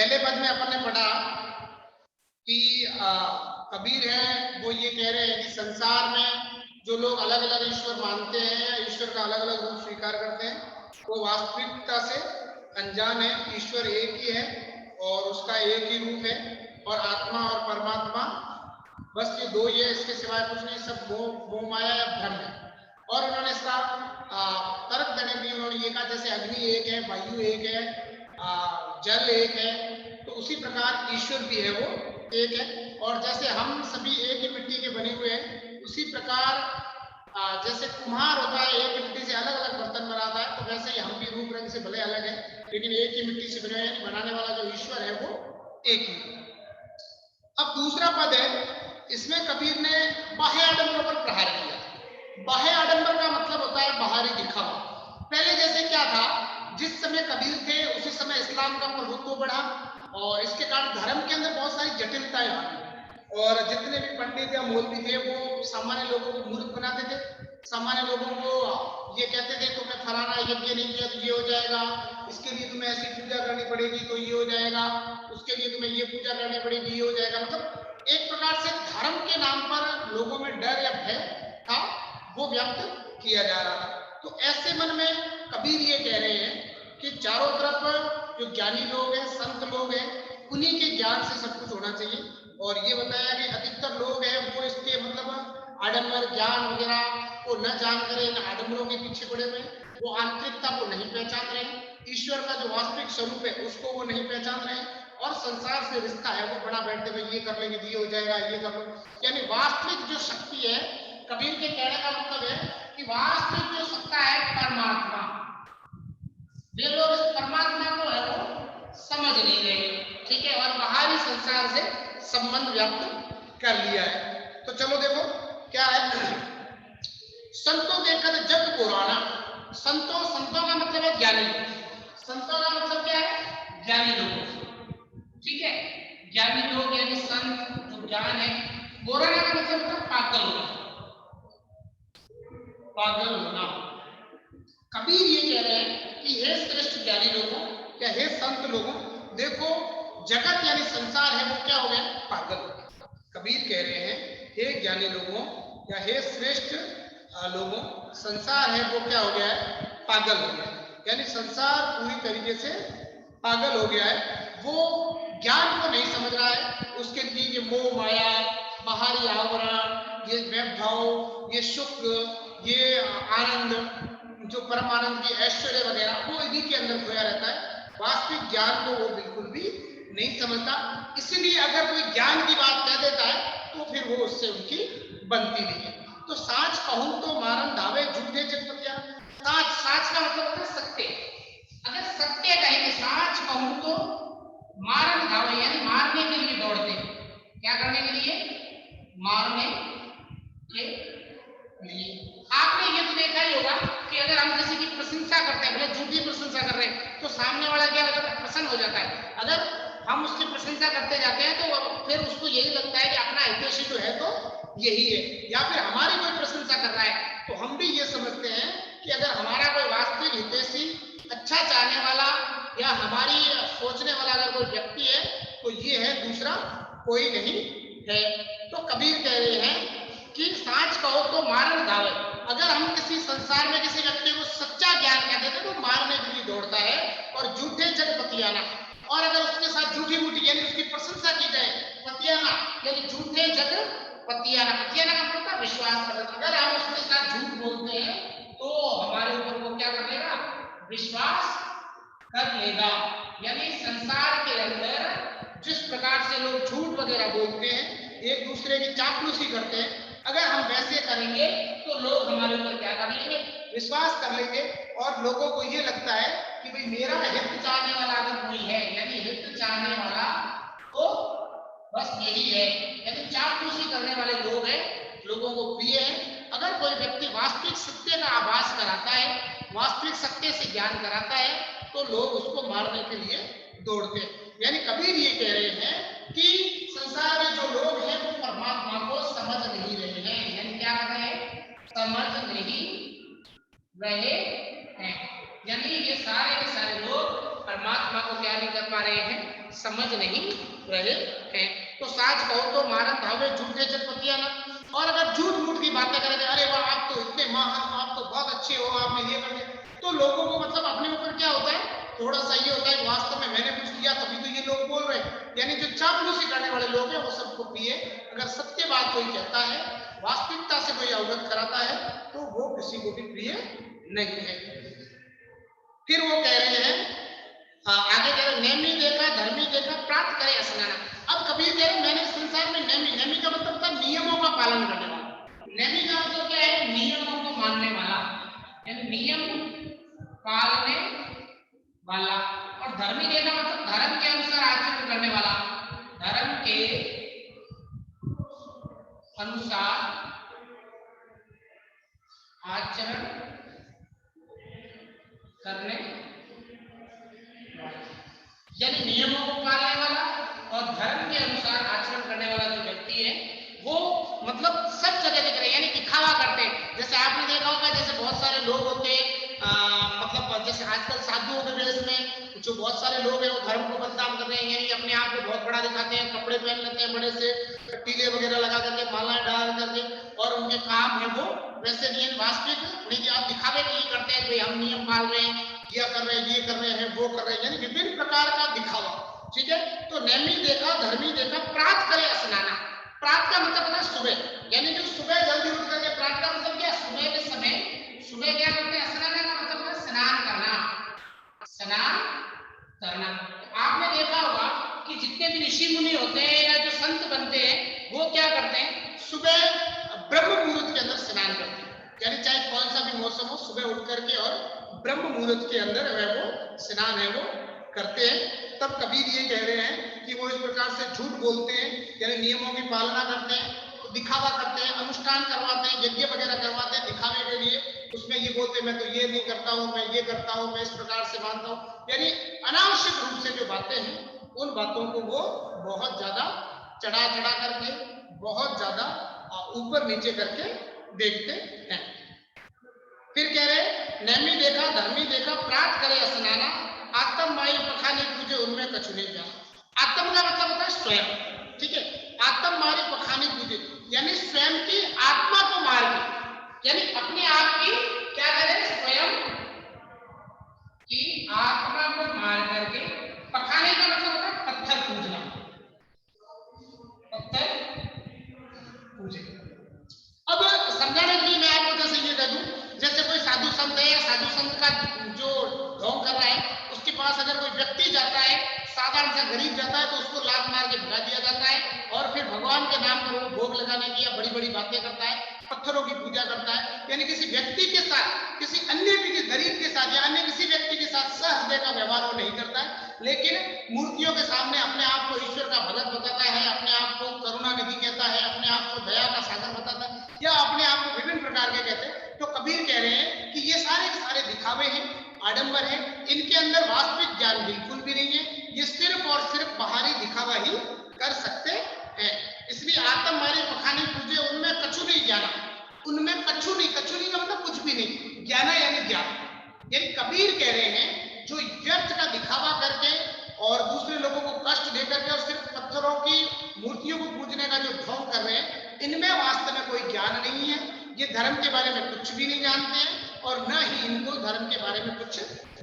पहले पद में अपन ने पढ़ा कि कबीर है वो ये कह रहे हैं कि संसार में जो लोग अलग अलग ईश्वर मानते हैं या ईश्वर का अलग अलग रूप स्वीकार करते हैं वो वास्तविकता से अनजान है। ईश्वर एक ही है और उसका एक ही रूप है और आत्मा और परमात्मा बस ये दो ही है, इसके सिवाय कुछ नहीं, सब मोह माया या भ्रम है। और उन्होंने इसका तर्क देने भी उन्होंने ये कहा जैसे अग्नि एक है, वायु एक है, जल एक है, तो उसी प्रकार ईश्वर भी है वो एक है। और जैसे हम सभी एक ही मिट्टी के बने हुए हैं उसी प्रकार जैसे कुम्हार होता है एक मिट्टी से अलग अलग बर्तन बनाता है, तो वैसे ही हम भी रूप रंग से भले अलग है लेकिन एक ही मिट्टी से बने हैं। बनाने वाला जो ईश्वर है वो एक ही है। अब दूसरा पद है, इसमें कबीर ने बाह्य आडंबर पर प्रहार किया। बाह्य आडंबर का मतलब होता है बाहरी दिखावा। पहले जैसे क्या था, जिस समय कबीर थे उसी समय इस्लाम का प्रभुत्व बढ़ा और इसके कारण धर्म के अंदर बहुत सारी जटिलताएं आ गई और जितने भी पंडित या मौलवी थे वो सामान्य लोगों को मूर्ख बनाते थे। सामान्य लोगों को ये कहते थे तुमने फलाना यज्ञ नहीं किया तो ये हो जाएगा, इसके लिए तुम्हें ऐसी पूजा करनी पड़ेगी तो ये हो जाएगा, उसके लिए तुम्हें ये पूजा करनी पड़ेगी ये हो जाएगा। मतलब एक प्रकार से धर्म के नाम पर लोगों में डर या भय था वो व्यक्त किया जा रहा था। तो ऐसे मन में कबीर ये कह रहे हैं कि चारों तरफ जो ज्ञानी लोग हैं, संत लोग हैं, उन्हीं के ज्ञान से सब कुछ होना चाहिए। और ये बताया कि अधिकतर लोग हैं वो इसके मतलब आडंबर ज्ञान वगैरह को न जान कर इन आडंबरों के पीछे पड़े हुए, वो आंतरिकता को नहीं पहचान रहे, ईश्वर का जो वास्तविक स्वरूप है उसको वो नहीं पहचान रहे और संसार से रिश्ता है वो बना बैठते हुए ये कर लेंगे ये हो जाएगा ये कर लो। यानी वास्तविक जो शक्ति है, कबीर के कहने का मतलब है कि वास्तविक जो सत्ता है परमात्मा, वे लोग इस परमात्मा को है वो समझ नहीं रहे, ठीक है, और बाहरी संसार से संबंध व्याप्त कर लिया है। तो चलो देखो क्या है, संतों देखकर जग पुराना। संतों का मतलब है ज्ञानी लोग। संतों का मतलब क्या है? ज्ञानी लोग, ठीक है, ज्ञानी लोग यानी संत जो ज्ञान है। पुराना का मतलब होता है पागल होना, पागल होना। कबीर ये कह रहे हैं कि हे श्रेष्ठ ज्ञानी लोगों या हे संत लोगों, देखो जगत यानी संसार है वो क्या हो गया? पागल हो गया। कबीर कह रहे हैं हे ज्ञानी लोगों या हे श्रेष्ठ लोगों, संसार है वो क्या हो गया है? पागल हो गया। यानी संसार पूरी तरीके से पागल हो गया है, वो ज्ञान को नहीं समझ रहा है। उसके लिए ये मोह माया, बाहरी आवरण, ये वैभव, ये सुख, ये आनंद, जो परम आनंद की ऐश्वर्य वगैरह वो इन्हीं के अंदर खोया रहता है। वास्तविक ज्ञान को वो बिल्कुल भी नहीं समझता। इसीलिए अगर कोई ज्ञान की बात कह देता है तो फिर वो उससे उनकी बनती नहीं है। तो साच कहूं तो मारन धावे झूठे जगपतिया। साच, साच का मतलब होता है सत्य। अगर सत्य कहेंगे, साच कहूं तो मारन धावे यानी मारने के लिए दौड़ते। क्या करने के लिए? मारने के लिए। आपने ये तो देखा ही होगा कि अगर हम किसी की प्रशंसा करते हैं, भले झूठी प्रशंसा कर रहे हैं, तो सामने वाला क्या होता है? प्रसन्न हो जाता है। अगर हम उसकी प्रशंसा करते जाते हैं तो फिर उसको यही लगता है कि अपना हितैषी जो है तो यही है, या फिर हमारी कोई प्रशंसा कर रहा है तो हम भी ये समझते हैं कि अगर हमारा कोई वास्तविक हितैषी, अच्छा चाहने वाला या हमारी सोचने वाला अगर कोई व्यक्ति है तो ये है, दूसरा कोई नहीं है। तो कबीर कह रहे हैं कि साच कहो तो मारन धावे। अगर हम किसी संसार में किसी व्यक्ति को सच्चा ज्ञान कहते हैं तो मारने के लिए दौड़ता है, और झूठे जग पतियाना, और अगर उसके साथ झूठी मूठी यानी उसकी प्रशंसा की जाए, पतियाना यानी झूठे जग पतियाना, पतियाना का मतलब विश्वास करना। अगर हम उसके साथ झूठ बोलते हैं तो हमारे ऊपर वो क्या कर लेगा? विश्वास कर लेगा। यानी संसार के अंदर जिस प्रकार से लोग झूठ वगैरह बोलते हैं, एक दूसरे की चापलूसी करते हैं, अगर हम वैसे करेंगे तो लोग हमारे ऊपर क्या कर लेंगे? विश्वास कर लेंगे। और लोगों को ये लगता है कि भाई मेरा हित चाहने वाला अगर कोई है, यानी हित चाहने वाला तो बस यही है, यानी चापलूसी करने वाले लोग हैं, लोगों को प्रिय है। अगर कोई व्यक्ति वास्तविक सत्य का आभास कराता है, वास्तविक सत्य से ज्ञान कराता है, तो लोग उसको मारने के लिए दौड़ते हैं। यानी कबीर ये कह रहे हैं कि संसार में जो लोग हैं वो परमात्मा को समझ नहीं रहे हैं। यानी क्या कर रहे हैं? समझ नहीं रहे हैं। यानी ये सारे के सारे लोग परमात्मा को क्या नहीं कर पा रहे हैं? समझ नहीं रहे हैं। तो साच कहो तो मारन धावे झूठे चटपटिया ना। और अगर झूठ मूठ की बातें करें, अरे वाह आप तो इतने महान, आप तो बहुत अच्छे हो, आपने ये कर दिया, तो लोगों को मतलब अपने ऊपर क्या होता है, थोड़ा सा ये होता है वास्तव में मैंने कुछ किया तभी तो ये लोग बोल रहे हैं। यानी जो चापलूसी करने वाले लोग हैं वो सबको प्रिय। अगर सत्य बात कोई कहता है, वास्तविकता से कोई अवगत कराता है, तो वो किसी को भी प्रिय नहीं है। फिर वो कह रहे हैं आगे कह रहे नेमी देखा धर्मी देखा प्राप्त करे स्नाना। अब कबीर कह रहे मैंने संसार में नेमी, नेमी का मतलब था नियमों का पालन करने वाला। नेमी का मतलब क्या है, नियमों को मानने वाला, यानी नियम पालने वाला। और धर्मी देखा मतलब धर्म के अनुसार आचरण करने वाला, धर्म के अनुसार आचरण करने, यानी नियमों को पालने वाला और धर्म के अनुसार आचरण करने वाला जो व्यक्ति है वो मतलब सब जगह दिख रहे हैं, यानी दिखावा करते हैं। जैसे आपने देखा होगा, जैसे बहुत सारे लोग होते हैं मतलब जैसे आजकल साधुओं के वेश में जो बहुत सारे लोग हैं वो धर्म को बदनाम कर रहे हैं, यानी अपने आप को बहुत बड़ा दिखाते हैं, कपड़े पहन लेते हैं बड़े से, टीले वगैरह लगा करके, मालाएं डाल करके, और उनके काम है वो वैसे नियम वास्तविक नहीं, आप दिखावे के लिए करते हैं, भाई हम नियम पाल रहे हैं, यह कर रहे हैं, ये कर रहे हैं, वो कर रहे हैं, यानी विभिन्न प्रकार का दिखावा। ठीक है, तो नेमी देखा धर्मी देखा प्रात करे स्नाना। प्रात का मतलब है सुबह, यानी जो सुबह जल्दी उठ करके, प्रात का मतलब क्या, सुबह के समय, सुबह क्या करते हैं, स्नान का मतलब है स्नान करना, स्नान करना। आपने देखा होगा कि जितने भी ऋषि मुनि होते हैं या जो संत बनते हैं वो क्या करते हैं, सुबह ब्रह्म मुहूर्त के अंदर स्नान करते हैं, यानी चाहे कौन सा भी मौसम हो, सुबह उठ करके और ब्रह्म मुहूर्त के अंदर वह वो स्नान है वो करते हैं। तब कबीर ये कह रहे हैं कि वो इस प्रकार से झूठ बोलते हैं, यानी नियमों की पालना करते हैं, दिखावा करते हैं, अनुष्ठान करवाते हैं, यज्ञ वगैरह करवाते हैं दिखावे के लिए, उसमें ये बोलते हैं मैं तो ये नहीं करता हूँ, मैं ये करता हूँ, मैं इस प्रकार से मानता हूँ, यानी अनावश्यक रूप से जो बातें हैं उन बातों को वो बहुत ज्यादा चढ़ा चढ़ा करके, बहुत ज्यादा ऊपर नीचे करके देखते हैं। फिर कह रहे नेमी देखा धर्मी देखा प्रात करे स्नाना, आत्म माई पखानी पूजे उनमें कछु नहीं जाना। आत्म का मतलब होता है स्वयं, ठीक है, आत्म मारी पखानी पूजे, यानी स्वयं की आत्मा को मार के, यानी अपने आप की क्या करें, स्वयं की आत्मा को मार करके, पखाने का मतलब होता है पत्थर पूजना, पत्थर पूजे। अब समझाने के लिए मैं आपको जैसे ये कह दूं, जैसे कोई साधु संत है या साधु संत का जो ढोंग कर रहा है, उसके पास अगर कोई व्यक्ति जाता है, साधारण सा गरीब जाता है, तो उसको लात मार के भगा दिया जाता है, और फिर भगवान के नाम पर वो भोग लगाने की या बड़ी बड़ी बातें करता है, पत्थरों की पूजा करता है, यानी किसी व्यक्ति के साथ, किसी अन्य किसी गरीब के साथ या अन्य किसी व्यक्ति के साथ सहृदय का व्यवहार वो नहीं करता है, लेकिन मूर्तियों के सामने अपने आप को ईश्वर का भगत बताता है, अपने आप को करुणा निधि कहता है, अपने आप को दया का सागर बताता है, या अपने आप को विभिन्न प्रकार के कहते हैं। तो कबीर कह रहे हैं कि ये सारे के सारे दिखावे हैं, आडंबर है, इनके अंदर वास्तविक ज्ञान बिल्कुल भी नहीं है, ये सिर्फ और सिर्फ बाहरी दिखावा ही कर सकते हैं। इसलिए आत्म मारी पखानी पूजे उनमें कछु नहीं जाना, उनमें कछु नहीं, कछु नहीं का मतलब कुछ भी नहीं, ज्ञाना यानी ज्ञान। यानी कबीर कह रहे हैं जो व्यर्थ का दिखावा करके और दूसरे लोगों को कष्ट दे करके और सिर्फ पत्थरों की मूर्तियों को पूजने का जो ढोंग कर रहे हैं, इनमें वास्तव में कोई ज्ञान नहीं है, ये धर्म के बारे में कुछ भी नहीं जानते हैं और न ही इनको धर्म के बारे में कुछ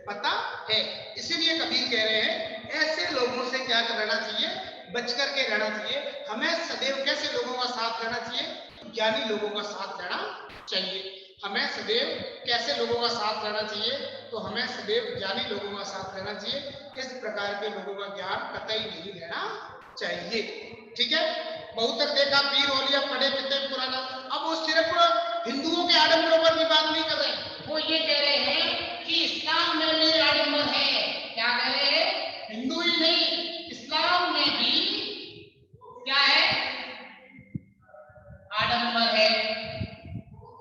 पता है। इसीलिए कबीर कह रहे हैं ऐसे लोगों से क्या रहना चाहिए, बच करके रहना चाहिए। हमें सदैव कैसे लोगों का साथ रहना चाहिए, ज्ञानी लोगों का साथ रहना चाहिए। हमें सदैव कैसे लोगों का साथ रहना चाहिए, तो हमें सदैव ज्ञानी लोगों का साथ रहना चाहिए। इस प्रकार के लोगों का ज्ञान कतई नहीं रहना चाहिए। ठीक है, बहुत तक देखा पीर ओलिया पढ़े कितने पुराना। अब वो सिर्फ हिंदुओं के आडंबरों पर भी बात नहीं कर रहे, वो ये कह रहे हैं कि इस्लाम में भी आडंबर है। क्या कह रहे हैं, हिंदू ही नहीं, इस्लाम में भी क्या है, आडंबर है।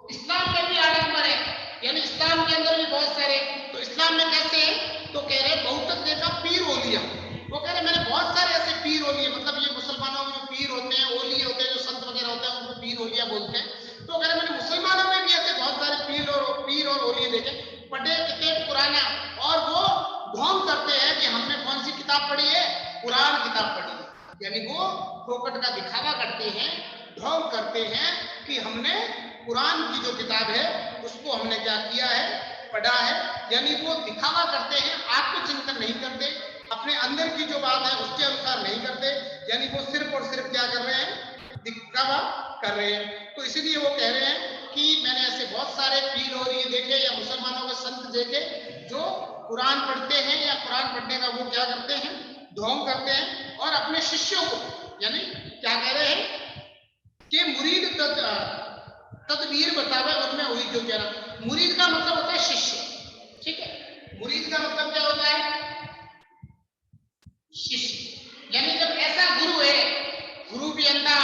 इस्लाम में भी आडंबर है, यानी इस्लाम के अंदर भी बहुत सारे। तो इस्लाम में कैसे है, तो कह रहे बहुत तक देखा पीर ओलिया, वो कह रहे मैंने बहुत सारे ऐसे पीर ओलिया, मतलब ये मुसलमानों में जो पीर होते हैं, ओलिए होते हैं, जो संत वगैरह होते हैं उनको पीर ओलिया बोलते हैं। तो कह रहे मैंने मुसलमानों में भी ऐसे बहुत सारे पीर और ओलिए देखे, पढ़े कितने पुराना, और वो कुरान किताब पढ़ी, यानी वो फोकट का दिखावा करते हैं, ढोंग करते हैं कि हमने कुरान की जो किताब है उसको हमने क्या किया है, पढ़ा है। यानी वो दिखावा करते हैं, आत्मचिंतन नहीं करते, अपने अंदर की जो बात है उसके अनुसार नहीं करते, यानी वो सिर्फ और सिर्फ क्या कर रहे हैं, दिखावा कर रहे हैं। तो इसीलिए वो कह रहे हैं कि मैंने ऐसे बहुत सारे पीर और ये देखे या मुसलमानों के संत देखे जो कुरान पढ़ते हैं या कुरान पढ़ने का वो क्या करते हैं, ढोंग करते हैं, और अपने शिष्यों को यानी क्या कह रहे हैं कि मुरीद तदबीर बतावे उनमें हुई जो ज्ञान। मुरीद का मतलब होता है शिष्य, ठीक है, मुरीद का मतलब क्या होता है, शिष्य। यानी जब ऐसा गुरु है, गुरु भी अंधा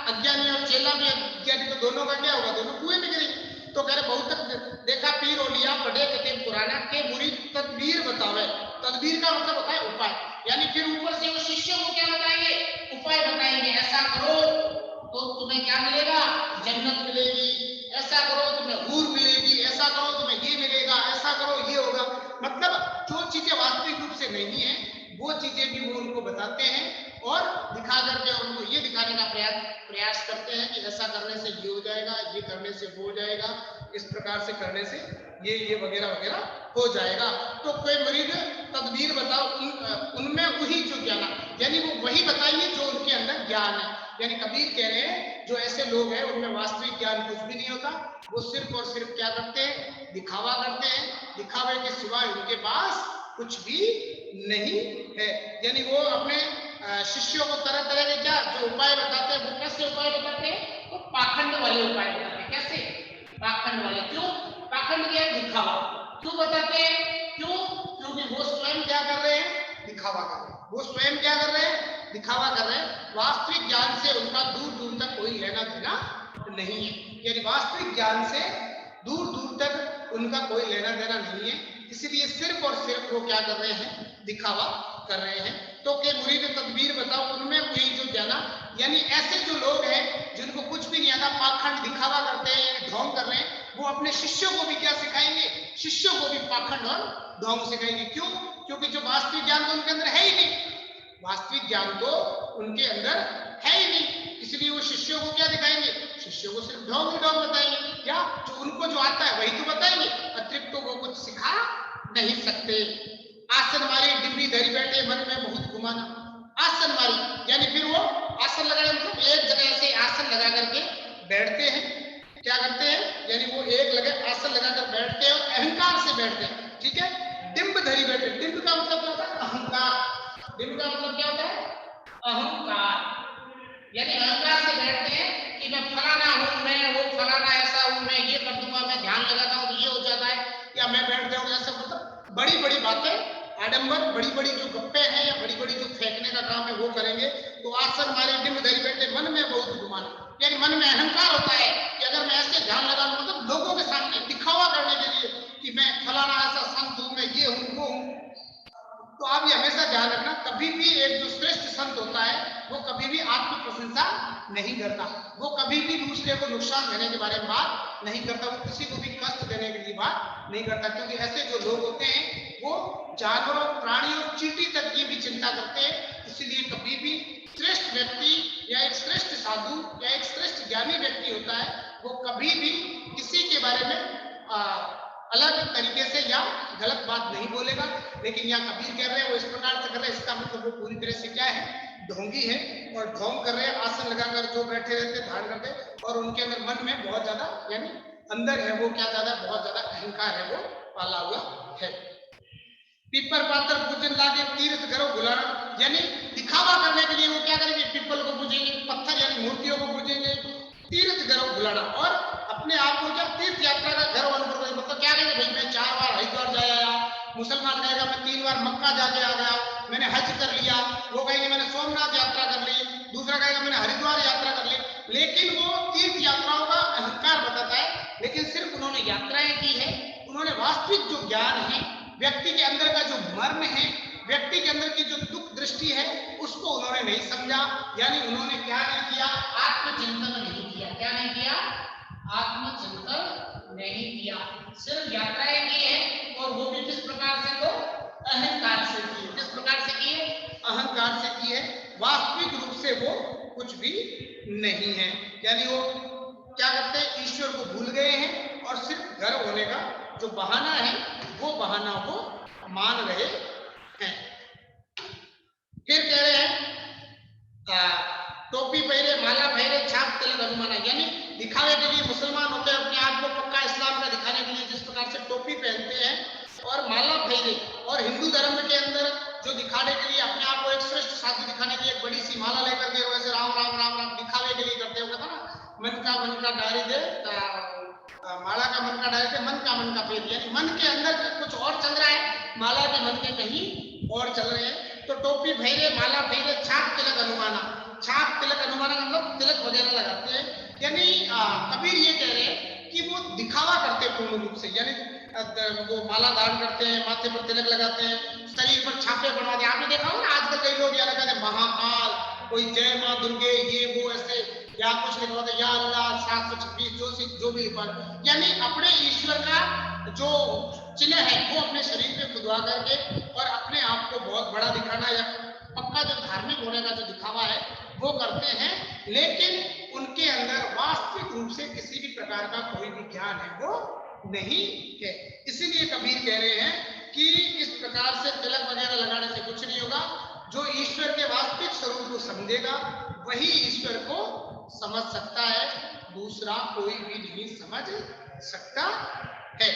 अज्ञानी और चेला भी अज्ञानी, तो दोनों का क्या होगा, दोनों कुएं में गिरेंगे। तो कह रहे बहुत देखा पीर ओलिया पढ़े कतीब पुराना के मुरीद तदबीर बतावे। तदबीर का मतलब होता है उपाय, यानी फिर ऊपर से वो शिष्यों को क्या बताएंगे, उपाय बताएंगे, ऐसा करो तो तुम्हें क्या मिलेगा, जन्नत मिलेगी, ऐसा करो तुम्हें हूर मिलेगी, ऐसा करो तुम्हें ये मिलेगा, ऐसा करो ये होगा। मतलब जो चीजें वास्तविक रूप से नहीं है वो चीजें भी वो उनको बताते हैं और दिखा करके उनको ये दिखाने का प्रयास करते हैं कि ऐसा करने से ये हो जाएगा, ये करने से वो हो जाएगा, इस प्रकार से करने से ये वगैरह वगैरह हो जाएगा। तो कोई मुरीद तदबीर बताओ उनमें वही जो ज्ञान, यानी वो वही बताइए जो उनके अंदर ज्ञान है। यानी कबीर कह रहे हैं जो ऐसे लोग हैं उनमें वास्तविक ज्ञान कुछ भी नहीं होता, वो सिर्फ और सिर्फ क्या करते हैं, दिखावा करते हैं, दिखावे के सिवाय उनके पास कुछ भी नहीं है। यानी वो अपने शिष्यों को तरह तरह के क्या जो उपाय बताते हैं, वो कैसे उपाय बताते हैं, तो पाखंड वाले उपाय बताते हैं। कैसे पाखंड वाले, क्यों पाखंड क्या है, दिखावा। क्यों बताते हैं, क्यों, क्योंकि वो स्वयं क्या कर रहे हैं, दिखावा कर रहे हैं। वो स्वयं क्या कर रहे हैं, दिखावा कर रहे हैं। वास्तविक ज्ञान से उनका दूर दूर तक कोई लेना देना नहीं है, यानी वास्तविक ज्ञान से दूर दूर तक उनका कोई लेना देना नहीं है। इसलिए सिर्फ और सिर्फ वो क्या कर रहे हैं, दिखावा कर रहे हैं। तो के मुरीद तदबीर बताओ उनमें वही जो जाना, यानी ऐसे जो लोग हैं जिनको कुछ भी नहीं आता, पाखंड दिखावा करते हैं, ढोंग कर रहे हैं, वो अपने शिष्यों को भी क्या सिखाएंगे, शिष्यों को भी पाखंड और ढोंग सिखाएंगे। क्यों, क्योंकि जो वास्तविक ज्ञान तो उनके अंदर है ही नहीं, वास्तविक ज्ञान तो उनके अंदर है ही नहीं, इसलिए वो शिष्यों को क्या दिखाएंगे, शिष्यों को सिर्फ ढोंग ही ढोंग बताएंगे, या जो उनको जो आता है वही तो बताएंगे, अतिरिक्त तो वो कुछ सिखा नहीं सकते। आसन मारी डिब्बी धरी बैठे मन में बहुत घुमाना, आसन मारी यानी फिर वो आसन लगाए, मतलब एक जगह से आसन लगा करके बैठते हैं, क्या करते हैं, यानी वो एक लगे आसन लगाकर बैठते हैं और अहंकार से बैठते हैं, ठीक है। डिंब धरी बैठे, डिंब का मतलब क्या होता है, अहंकार। डिंब का मतलब क्या होता है, अहंकार, यानी अहंकार से बैठते हैं कि मैं फलाना हूं, मैं वो फलाना ऐसा हूं, मैं ये कर दूंगा, मैं ध्यान लगाता हूं तो ये हो जाता है, या मैं बैठ जाऊं ऐसा, मतलब बड़ी बड़ी बातें, आडंबर, बड़ी बड़ी जो गप्पे हैं या बड़ी बड़ी जो फेंकने का काम है वो करेंगे। तो आसन मारे डिंब धरी बैठे मन में बहुत घुमाना, यानी मन में अहंकार होता है कि अगर मैं ऐसे ध्यान लगा लूं, मतलब लोगों के सामने दिखावा करने के लिए कि मैं फलाना ऐसा संत हूं, मैं ये हूं वो हूं। तो आप ये हमेशा ध्यान रखना, कभी भी एक जो श्रेष्ठ संत होता है वो कभी भी आत्म प्रशंसा नहीं करता, वो कभी भी दूसरे को नुकसान देने के बारे में बात नहीं करता, वो किसी को भी कष्ट देने के लिए बात नहीं करता। क्योंकि ऐसे जो लोग होते हैं वो जानवरों, प्राणियों, चींटी तक की भी चिंता करते हैं। इसीलिए कभी भी श्रेष्ठ व्यक्ति या एक श्रेष्ठ साधु या एक श्रेष्ठ ज्ञानी व्यक्ति होता है वो कभी भी किसी के बारे में अलग तरीके से या गलत बात नहीं बोलेगा। लेकिन यहाँ कबीर कह रहे हैं वो इस प्रकार से कर रहे हैं, इसका मतलब वो पूरी तरह से क्या है, ढोंगी है और ढोंग कर रहे हैं, आसन लगाकर जो बैठे रहते, धारण करते, और उनके अंदर मन में बहुत ज्यादा, यानी अंदर है वो क्या ज्यादा, बहुत ज्यादा अहंकार है वो पाला हुआ है। पीपल पात्र पूजन लागे तीर्थ करो बुलाना, यानी दिखावा करने के लिए वो क्या करेंगे, पीपल को पूजेंगे, पत्थर यानी मूर्तियों को पूजेंगे, तीर्थ करो बुलाना, और अपने आप को क्या तीर्थ यात्रा का घर अनुभव करेंगे। मतलब क्या कहेंगे, भाई मैं 4 बार हरिद्वार जा आया, मुसलमान कहेगा मैं 3 बार मक्का जाके आ गया, मैंने हज कर लिया, वो कहेंगे मैंने सोमनाथ यात्रा कर ली, दूसरा कहेगा मैंने हरिद्वार यात्रा कर ली। लेकिन वो तीर्थ यात्राओं का अहंकार बताता है, लेकिन सिर्फ उन्होंने यात्राएं की है, उन्होंने वास्तविक जो ज्ञान है, व्यक्ति के अंदर का जो मर्म है, व्यक्ति के अंदर की जो दुख दृष्टि है, उसको उन्होंने नहीं समझा। यानी उन्होंने क्या नहीं किया, आत्मचिंतन नहीं किया। क्या नहीं किया, आत्मचिंतन नहीं किया, सिर्फ यात्राएं की है, और वो भी किस प्रकार से, तो अहंकार से की। किस प्रकार से की है, अहंकार से से वो कुछ भी नहीं है। यानी वो क्या करते हैं, ईश्वर को भूल गए हैं और सिर्फ गर्व होने का जो बहाना है वो बहाना को मान रहे हैं। फिर कह रहे हैं टोपी पहरे, माला पहरे, छाप तिलक हनुमाना, यानी दिखावे के लिए मुसलमान होते हैं, अपने आप को पक्का इस्लाम का दिखाने के लिए जिस प्रकार से टोपी पहनते हैं और माला पहरे, और हिंदू धर्म के अंदर जो दिखाने के लिए अपने आप को एक श्रेष्ठ साधु दिखाने के लिए एक बड़ी सी माला लेकर के वैसे राम राम राम राम दिखावे के लिए करते हो, कहता ना मन का डारी दे माला का मन का पेट, यानी मन के अंदर कुछ और चल रहा है, माला के मन के कहीं और चल रहे हैं। तो टोपी पहरे, माला पहरे, छाप तिलक हनुमाना, छाप तिलक हनुमाना मतलब तिलक वगैरह लगाते हैं। यानी कबीर ये कह रहे हैं कि वो दिखावा करते पूर्ण रूप से, यानी वो माला धारण करते हैं, माथे पर तिलक लगाते हैं, शरीर पर छापे बनवाते हैं। आपने देखा होगा आजकल कई लोग यहाँ लगाते हैं महाकाल, कोई जय माँ दुर्गे, ये वो ऐसे, या कुछ लिखवाते या अल्लाह 726 जो भी लिखवा, यानी अपने ईश्वर का जो चिन्ह है वो अपने शरीर पे खुदवा करके और अपने आप को बहुत बड़ा दिखाना या पक्का जो धार्मिक होने का जो दिखावा है वो करते हैं, लेकिन उनके अंदर वास्तविक रूप से किसी भी प्रकार का कोई भी ज्ञान है वो नहीं है। इसीलिए कबीर कह रहे हैं कि इस प्रकार से तिलक वगैरह लगाने से कुछ नहीं होगा, जो ईश्वर के वास्तविक स्वरूप को समझेगा वही ईश्वर को समझ सकता है, दूसरा कोई भी नहीं समझ सकता है।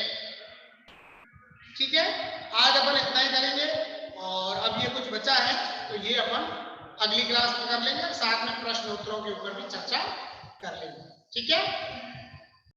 ठीक है, आज अपन इतना ही करेंगे और अब ये कुछ बचा है तो ये अपन अगली क्लास में कर लेंगे, साथ में प्रश्न उत्तरों के ऊपर भी चर्चा कर लेंगे। ठीक है।